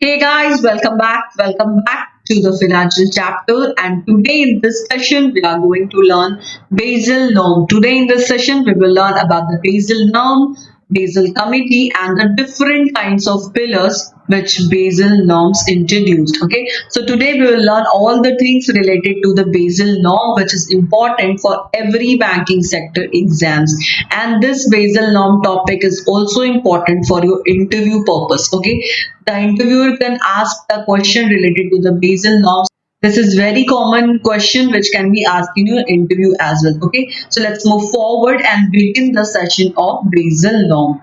Hey guys, welcome back. Welcome back to the financial chapter. And today in this session, we are going to learn Basel norm. Today in this session, we will learn about the Basel norm, Basel committee, and the different kinds of pillars which Basel norms introduced. Okay, so today we will learn all the things related to the Basel norm, which is important for every banking sector exams. And this Basel norm topic is also important for your interview purpose. Okay, the interviewer can ask the question related to the Basel norms. This is very common question which can be asked in your interview as well. Okay, so let's move forward and begin the session of Basel norm.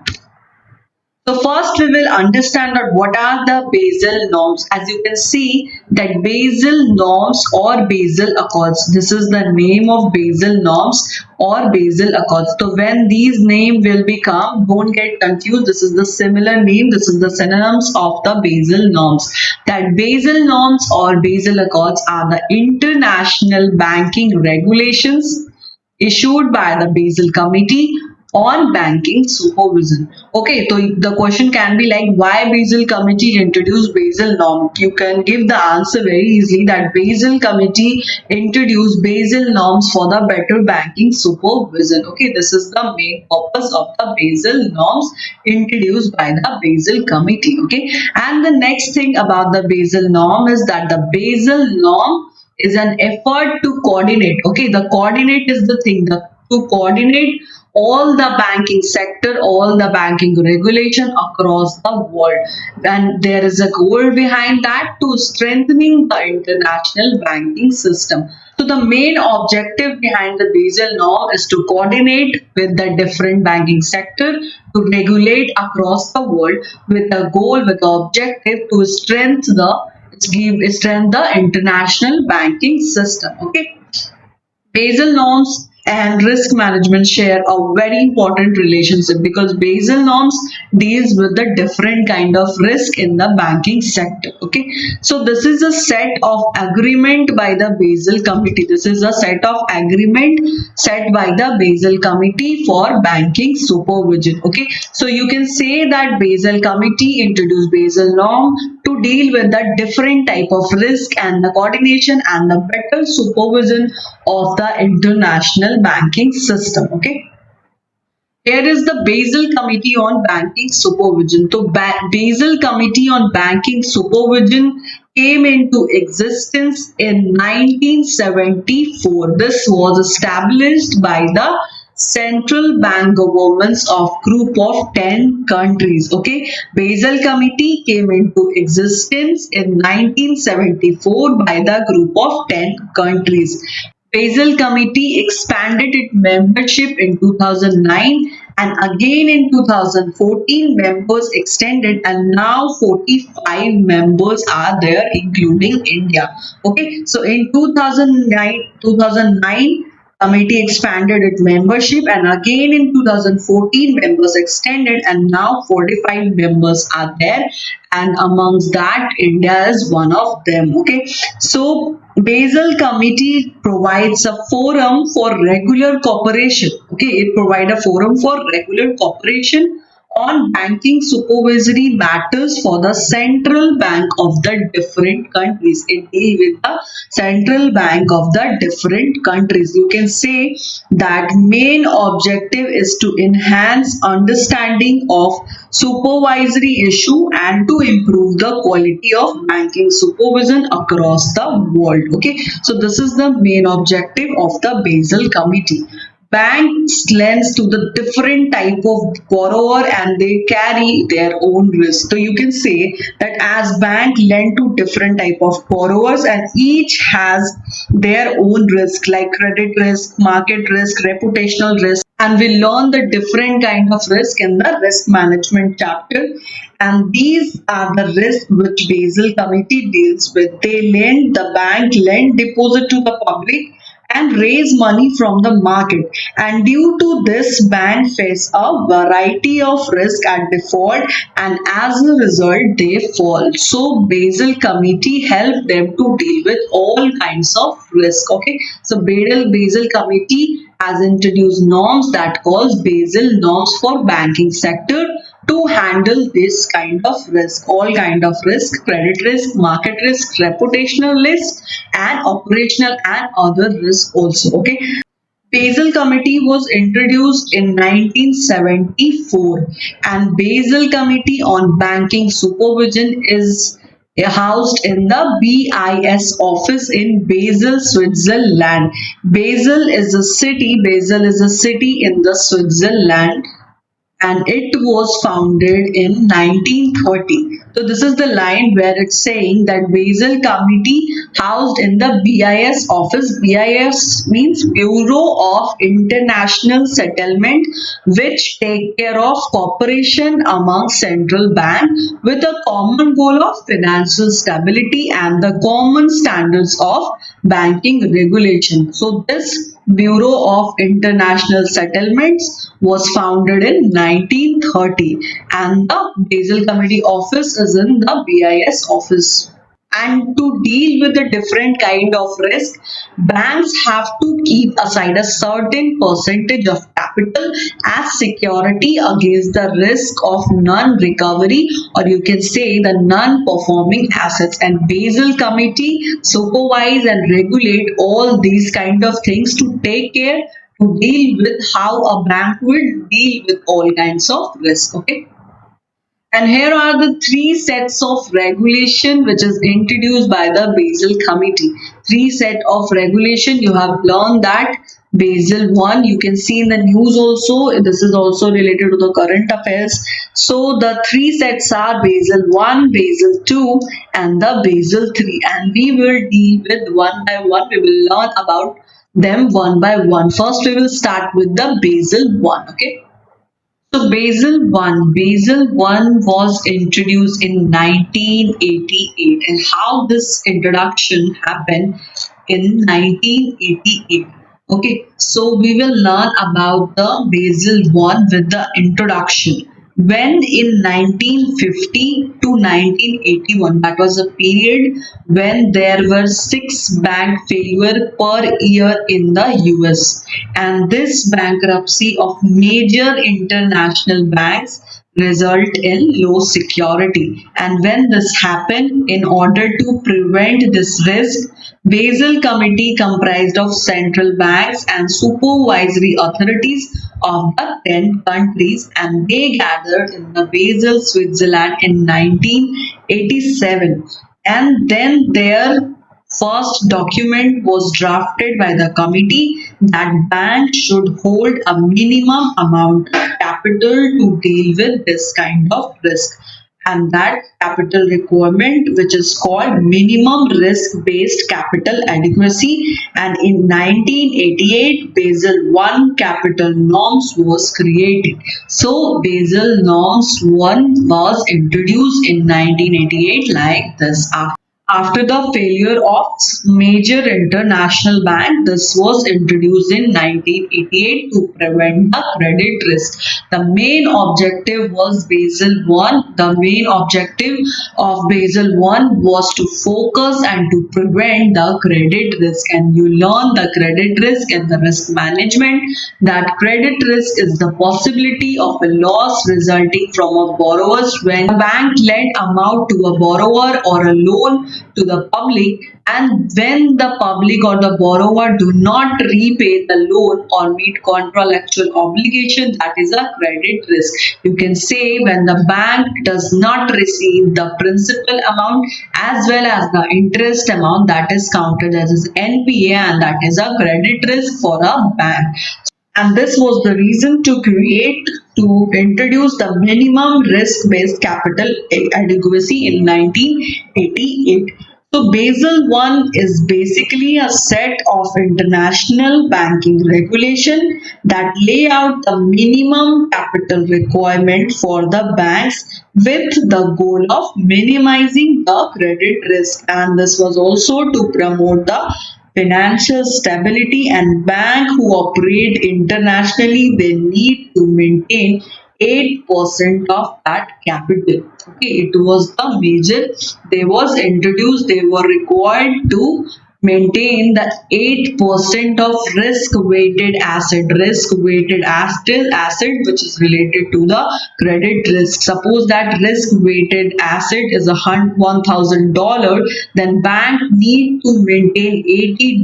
So first we will understand that what are the Basel norms. As you can see that Basel norms or Basel Accords. This is the name of Basel norms or Basel Accords. So when these names will become, don't get confused. This is the similar name. This is the synonyms of the Basel norms. That Basel norms or Basel Accords are the international banking regulations issued by the Basel Committee on banking supervision. Okay, so the question can be like, why Basel Committee introduced Basel norm? You can give the answer very easily that Basel Committee introduced Basel norms for the better banking supervision. Okay, this is the main purpose of the Basel norms introduced by the Basel Committee. Okay, and the next thing about the Basel norm is that the Basel norm is an effort to coordinate. Okay, the coordinate is the thing, to coordinate all the banking sector, all the banking regulation across the world. And there is a goal behind that to strengthening the international banking system. So the main objective behind the Basel norm is to coordinate with the different banking sector to regulate across the world with the goal, with the objective to strengthen the international banking system. Okay, Basel norms and risk management share a very important relationship because Basel norms deals with the different kind of risk in the banking sector. Okay, so this is a set of agreement by the Basel Committee. This is a set of agreement set by the Basel Committee for banking supervision. Okay, so you can say that Basel Committee introduced Basel norm to deal with the different type of risk and the coordination and the better supervision of the international banking system. Okay, here is the Basel Committee on Banking Supervision. So Basel Committee on Banking Supervision came into existence in 1974. This was established by the central bank governments of group of 10 countries. Okay, Basel Committee came into existence in 1974 by the group of 10 countries. Basel Committee expanded its membership in 2009 and again in 2014 members extended and now 45 members are there including India. Okay, so in 2009 committee expanded its membership and again in 2014 members extended and now 45 members are there, and amongst that India is one of them. Okay, so Basel Committee provides a forum for regular cooperation. Okay, it provides a forum for regular cooperation on banking supervisory matters for the central bank of the different countries. It deals with the central bank of the different countries. You can say that main objective is to enhance understanding of supervisory issue and to improve the quality of banking supervision across the world. Okay, so this is the main objective of the Basel Committee. Banks lends to the different type of borrower and they carry their own risk. So you can say that as bank lend to different type of borrowers and each has their own risk like credit risk, market risk, reputational risk, and we learn the different kind of risk in the risk management chapter, and these are the risks which Basel Committee deals with. They lend, the bank lend deposit to the public and raise money from the market, and due to this bank face a variety of risk at default and as a result they fall. So Basel Committee help them to deal with all kinds of risk. Okay, so Basel Committee has introduced norms that calls Basel norms for banking sector, to handle this kind of risk, all kind of risk, credit risk, market risk, reputational risk, and operational and other risk also. Okay. Basel Committee was introduced in 1974, and Basel Committee on Banking Supervision is housed in the BIS office in Basel, Switzerland. Basel is a city in the Switzerland, and it was founded in 1930. So this is the line where it's saying that Basel Committee housed in the BIS office. BIS means Bureau of International Settlement, which take care of cooperation among central bank with a common goal of financial stability and the common standards of banking regulation. So this Bureau of International Settlements was founded in 1930, and the Basel Committee office is in the BIS office. And to deal with the different kind of risk, banks have to keep aside a certain percentage of capital as security against the risk of non-recovery, or you can say the non-performing assets. And Basel Committee supervise and regulate all these kind of things to take care to deal with how a bank will deal with all kinds of risk. Okay. And here are the three sets of regulation which is introduced by the Basel Committee. Three set of regulation. You have learned that Basel 1, you can see in the news also, this is also related to the current affairs. So the three sets are Basel 1, Basel 2 and the Basel 3, and we will deal with one by one. We will learn about them one by one. First we will start with the Basel 1. Okay. So Basel 1 was introduced in 1988, and how this introduction happened in 1988. Okay, so we will learn about the Basel 1 with the introduction. When in 1950 to 1981, that was a period when there were six bank failure per year in the US, and this bankruptcy of major international banks result in low security. And when this happened, in order to prevent this risk, Basel Committee comprised of central banks and supervisory authorities of the 10 countries, and they gathered in the Basel, Switzerland in 1987. And then their first document was drafted by the committee that banks should hold a minimum amount of capital to deal with this kind of risk, and that capital requirement which is called minimum risk based capital adequacy. And in 1988 Basel 1 capital norms was created. So Basel norms 1 was introduced in 1988 like this. After the failure of major international bank, this was introduced in 1988 to prevent the credit risk. The main objective was Basel 1. The main objective of Basel 1 was to focus and to prevent the credit risk. And you learn the credit risk and the risk management, that credit risk is the possibility of a loss resulting from a borrower's when a bank lent amount to a borrower or a loan to the public, and when the public or the borrower do not repay the loan or meet contractual obligation, that is a credit risk. You can say when the bank does not receive the principal amount as well as the interest amount, that is counted as NPA, and that is a credit risk for a bank. And this was the reason to introduce the minimum risk based capital adequacy in 1988. So Basel 1 is basically a set of international banking regulation that lay out the minimum capital requirement for the banks with the goal of minimizing the credit risk, and this was also to promote the financial stability. And banks who operate internationally, they need to maintain 8% of that capital. Okay, it was the major, they was introduced, they were required to maintain the 8% of risk-weighted asset which is related to the credit risk. Suppose that risk-weighted asset is $1,000, then bank need to maintain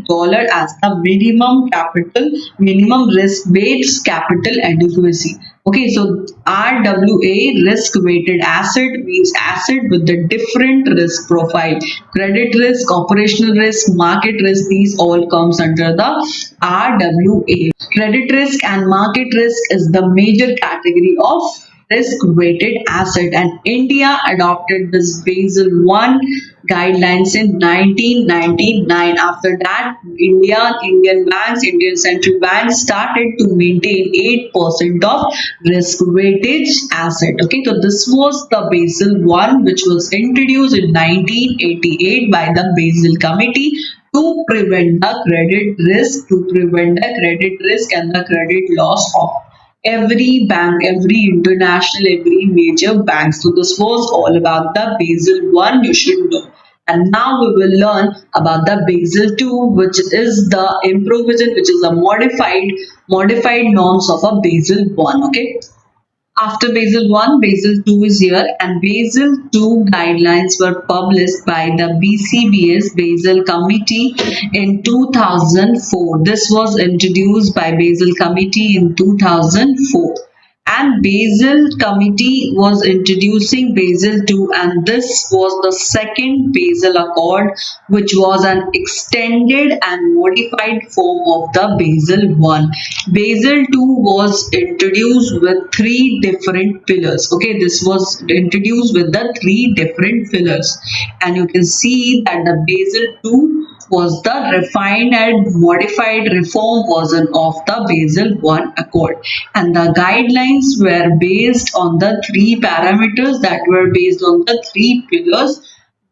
$80 as the minimum risk-based capital adequacy. Okay, so RWA, risk weighted asset, means asset with the different risk profile. Credit risk, operational risk, market risk, these all comes under the RWA. Credit risk and market risk is the major category of risk-weighted asset, and India adopted this Basel I guidelines in 1999. After that, Indian banks, Indian central banks started to maintain 8% of risk-weighted asset. Okay, so this was the Basel I, which was introduced in 1988 by the Basel Committee to prevent the credit risk and the credit loss of every bank, every international, every major bank. So this was all about the Basel One you should know. And now we will learn about the Basel II, which is the improvision, which is a modified norms of a Basel One. Okay. After Basel I, Basel II is here, and Basel II guidelines were published by the BCBS Basel Committee in 2004. This was introduced by Basel Committee in 2004, and Basel Committee was introducing Basel II, and this was the second Basel Accord, which was an extended and modified form of the Basel I. Basel II was introduced with three different pillars. Okay, this was introduced with the three different pillars, and you can see that the Basel II was the refined and modified reform version of the Basel I Accord, and the guidelines were based on the three parameters, that were based on the three pillars,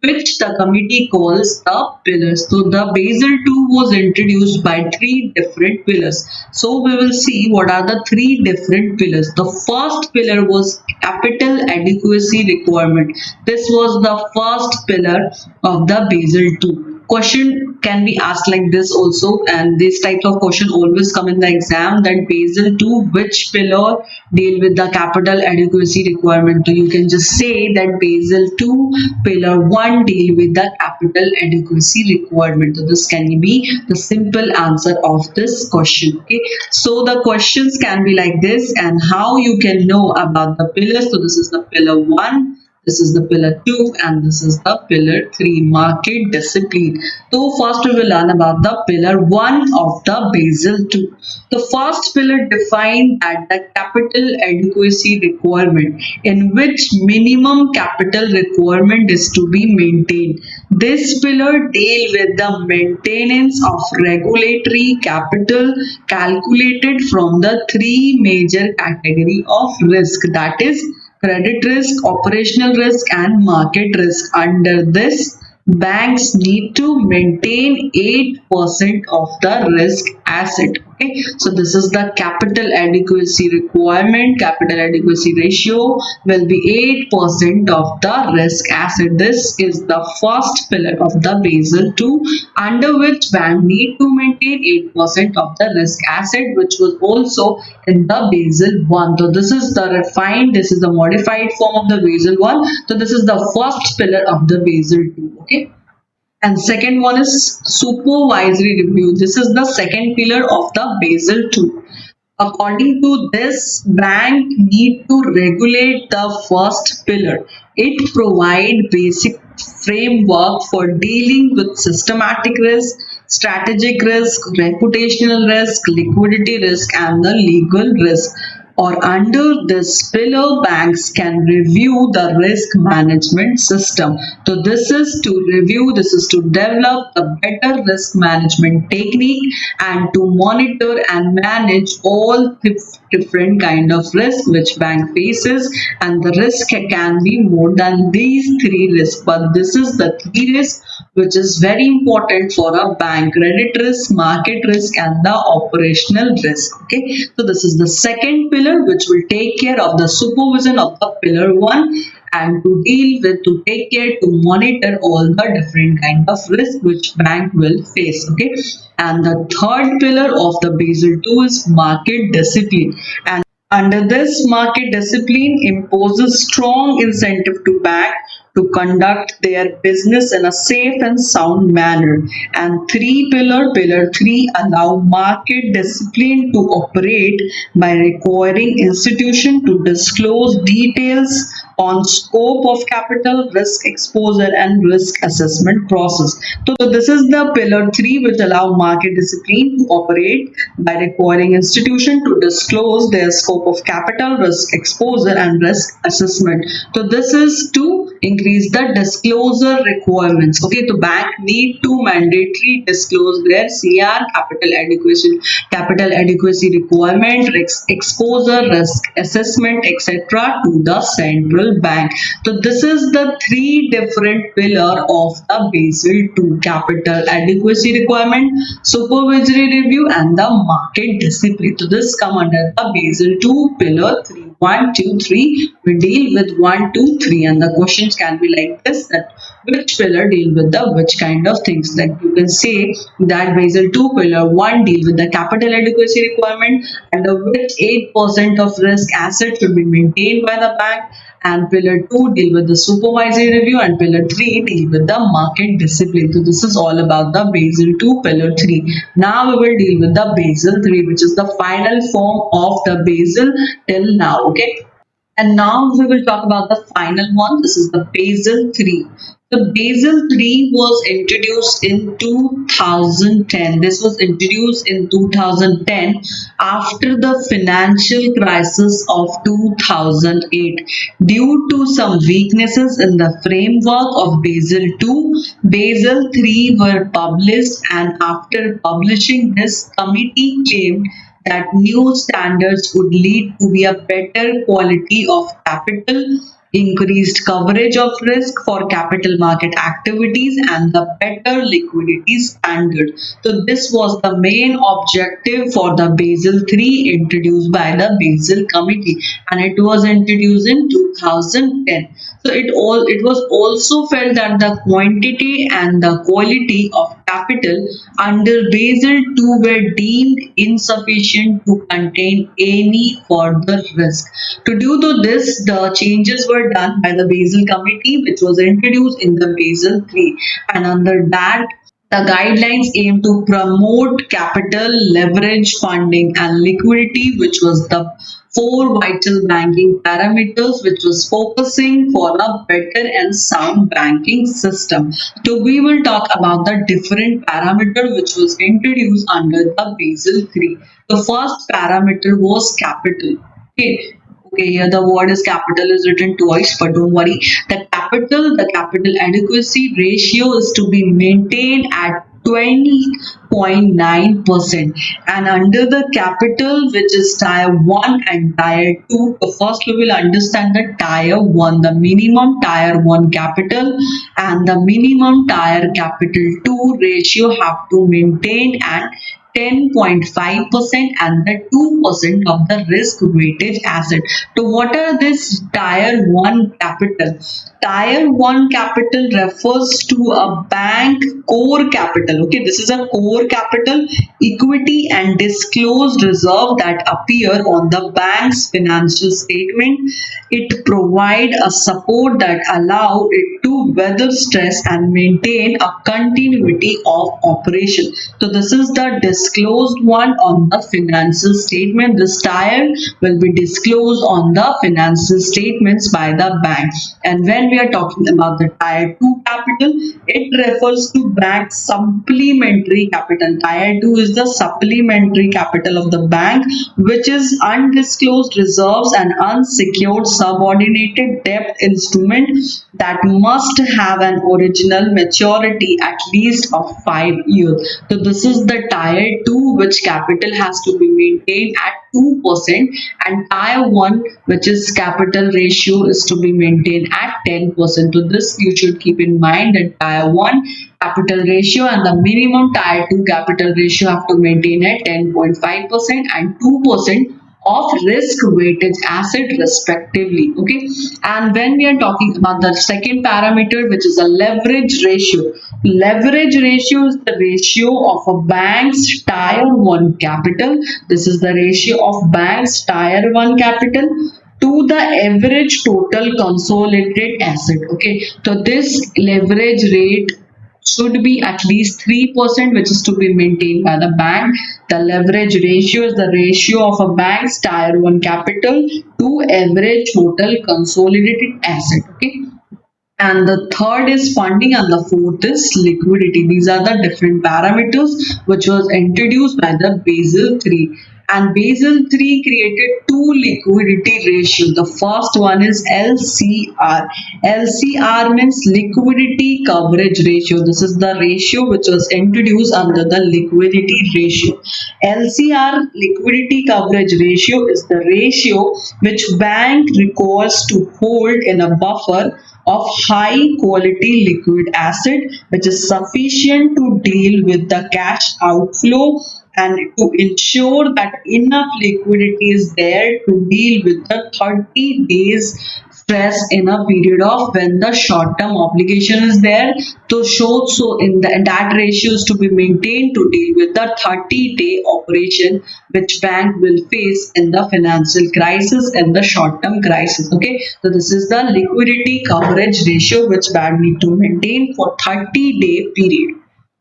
which the committee calls the pillars. So the Basel II was introduced by three different pillars. So we will see what are the three different pillars. The first pillar was capital adequacy requirement. This was the first pillar of the Basel II. Question can be asked like this also, and this type of question always come in the exam, that Basel II, which pillar deal with the capital adequacy requirement. So you can just say that Basel II pillar 1 deal with the capital adequacy requirement. So this can be the simple answer of this question. Okay, so the questions can be like this, and how you can know about the pillars. So this is the pillar 1, this is the pillar 2, and this is the pillar 3, market discipline. So first we will learn about the pillar 1 of the Basel II. The first pillar defines that the capital adequacy requirement, in which minimum capital requirement is to be maintained. This pillar deal with the maintenance of regulatory capital calculated from the three major category of risk, that is credit risk, operational risk, and market risk. Under this, banks need to maintain 8% of the risk asset. Okay, so this is the capital adequacy requirement. Capital adequacy ratio will be 8% of the risk asset. This is the first pillar of the Basel II, under which bank need to maintain 8% of the risk asset, which was also in the Basel I. So this is the refined, this is the modified form of the Basel I. So this is the first pillar of the Basel II. Okay. And second one is supervisory review. This is the second pillar of the Basel II. According to this, bank need to regulate the first pillar. It provide basic framework for dealing with systematic risk, strategic risk, reputational risk, liquidity risk, and the legal risk. Or under this pillar, banks can review the risk management system. So this is to review, this is to develop a better risk management technique, and to monitor and manage all different kind of risk which bank faces, and the risk can be more than these three risks, but this is the three risks which is very important for a bank: credit risk, market risk, and the operational risk. Okay, so this is the second pillar which will take care of the supervision of the pillar 1, and to deal with, to take care, to monitor all the different kind of risk which bank will face. Okay, and the third pillar of the Basel II is market discipline. And under this, market discipline imposes strong incentive to bank to conduct their business in a safe and sound manner. And pillar three, allow market discipline to operate by requiring institution to disclose details on scope of capital, risk exposure, and risk assessment process. So this is the pillar three, which allow market discipline to operate by requiring institution to disclose their scope of capital, risk exposure, and risk assessment. So this is to increase the disclosure requirements. Okay, the bank need to mandatory disclose their CR, capital adequacy requirement, risk exposure, risk assessment, etc. to the central bank. So this is the three different pillar of the Basel II: capital adequacy requirement, supervisory review, and the market discipline. So this come under the Basel II pillar 3. 1, 2, 3. We deal with 1, 2, 3, and the questions can be like this: that which pillar deal with the which kind of things. Like you can say that Basel II pillar 1 deal with the capital adequacy requirement, under which 8% of risk asset should be maintained by the bank, and pillar 2 deal with the supervisory review, and pillar 3 deal with the market discipline. So this is all about the Basel 2 pillar 3. Now we will deal with the Basel 3, which is the final form of the Basel till now. Okay, and now we will talk about the final one. This is the Basel 3. The Basel 3 was introduced in 2010. This was introduced in 2010 after the financial crisis of 2008. Due to some weaknesses in the framework of Basel 2, Basel 3 were published, and after publishing this, committee claimed that new standards would lead to be a better quality of capital, increased coverage of risk for capital market activities, and the better liquidity standard. So this was the main objective for the Basel III introduced by the Basel Committee, and it was introduced in 2010. So it was also felt that the quantity and the quality of capital under Basel II were deemed insufficient to contain any further risk. To do to this, the changes were done by the Basel Committee, which was introduced in the Basel III, and under that, the guidelines aim to promote capital, leverage, funding, and liquidity, which was the four vital banking parameters, which was focusing for a better and sound banking system. So we will talk about the different parameter which was introduced under the Basel III. The first parameter was capital. Okay. Okay, here the word is capital is written twice, but don't worry. The capital adequacy ratio is to be maintained at 20.9%, and under the capital, which is tier 1 and tier 2. So first we will understand the tier 1, the minimum tier 1 capital and the minimum tier capital 2 ratio have to maintain at 10.5% and the 2% of the risk weighted asset. So what are this tier 1 capital? Tier 1 capital refers to a bank core capital. Okay, this is a core capital, equity and disclosed reserve that appear on the bank's financial statement. It provides a support that allow it to weather stress and maintain a continuity of operation. So this is the disclosed one on the financial statement. This tier will be disclosed on the financial statements by the bank. And when we are talking about the tier 2 capital, it refers to bank supplementary capital. Tier 2 is the supplementary capital of the bank, which is undisclosed reserves and unsecured subordinated debt instrument that must have an original maturity at least of 5 years. So this is the tier 2, which capital has to be maintained at 2%, and tier 1, which is capital ratio, is to be maintained at 10%. So this you should keep in mind, that tier 1 capital ratio and the minimum tier 2 capital ratio have to maintain at 10.5% and 2% of risk weighted asset respectively. Okay, and when we are talking about the second parameter, which is a leverage ratio. Leverage ratio is the ratio of a bank's tier 1 capital. This is the ratio of bank's tier 1 capital to the average total consolidated asset. Okay, so this leverage rate should be at least 3%, which is to be maintained by the bank. The leverage ratio is the ratio of a bank's tier 1 capital to average total consolidated asset. Okay, and the third is funding, and the fourth is liquidity. These are the different parameters which was introduced by the Basel III. And Basel III created two liquidity ratios. The first one is LCR. LCR means liquidity coverage ratio. This is the ratio which was introduced under the liquidity ratio. LCR, liquidity coverage ratio, is the ratio which bank requires to hold in a buffer of high quality liquid asset which is sufficient to deal with the cash outflow and to ensure that enough liquidity is there to deal with the 30 days stress in a period of when the short term obligation is there. So in that ratio is to be maintained to deal with the 30-day operation which bank will face in the financial crisis and the short term crisis. Okay, so this is the liquidity coverage ratio which bank need to maintain for 30-day period.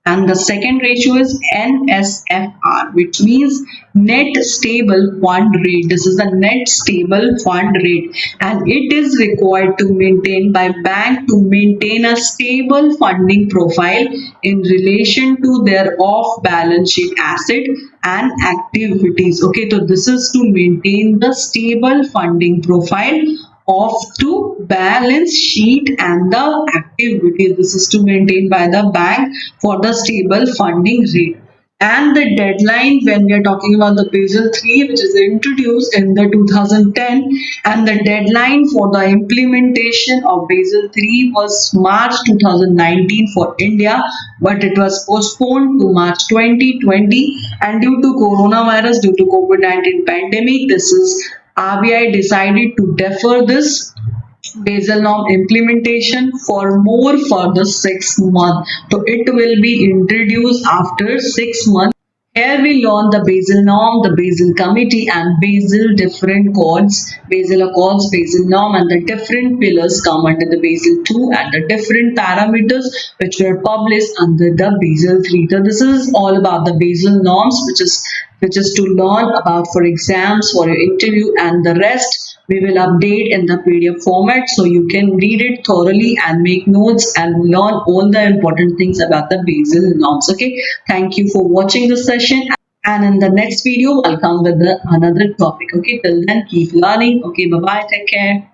And the second ratio is NSFR, which means net stable fund rate. This is the net stable fund rate, and it is required to maintain by bank to maintain a stable funding profile in relation to their off balance sheet asset and activities. Okay, so this is to maintain the stable funding profile of to balance sheet and the activity. This is to maintain by the bank for the stable funding rate. And the deadline, when we are talking about the Basel III, which is introduced in the 2010, and the deadline for the implementation of Basel III was March 2019 for India, but it was postponed to March 2020, and due to coronavirus, due to COVID-19 pandemic, this is RBI decided to defer this Basel norm implementation for more further 6 months. So it will be introduced after 6 months. Here we learn the Basel norm, the Basel committee, and Basel different codes, Basel Accords, Basel norm, and the different pillars come under the Basel 2 and the different parameters which were published under the Basel 3. So this is all about the Basel norms, which is to learn about for exams, for your interview, and the rest we will update in the PDF format so you can read it thoroughly and make notes and learn all the important things about the Basel norms. Okay, thank you for watching this session, and in the next video I'll come with another topic. Okay, till then keep learning. Okay, bye bye, take care.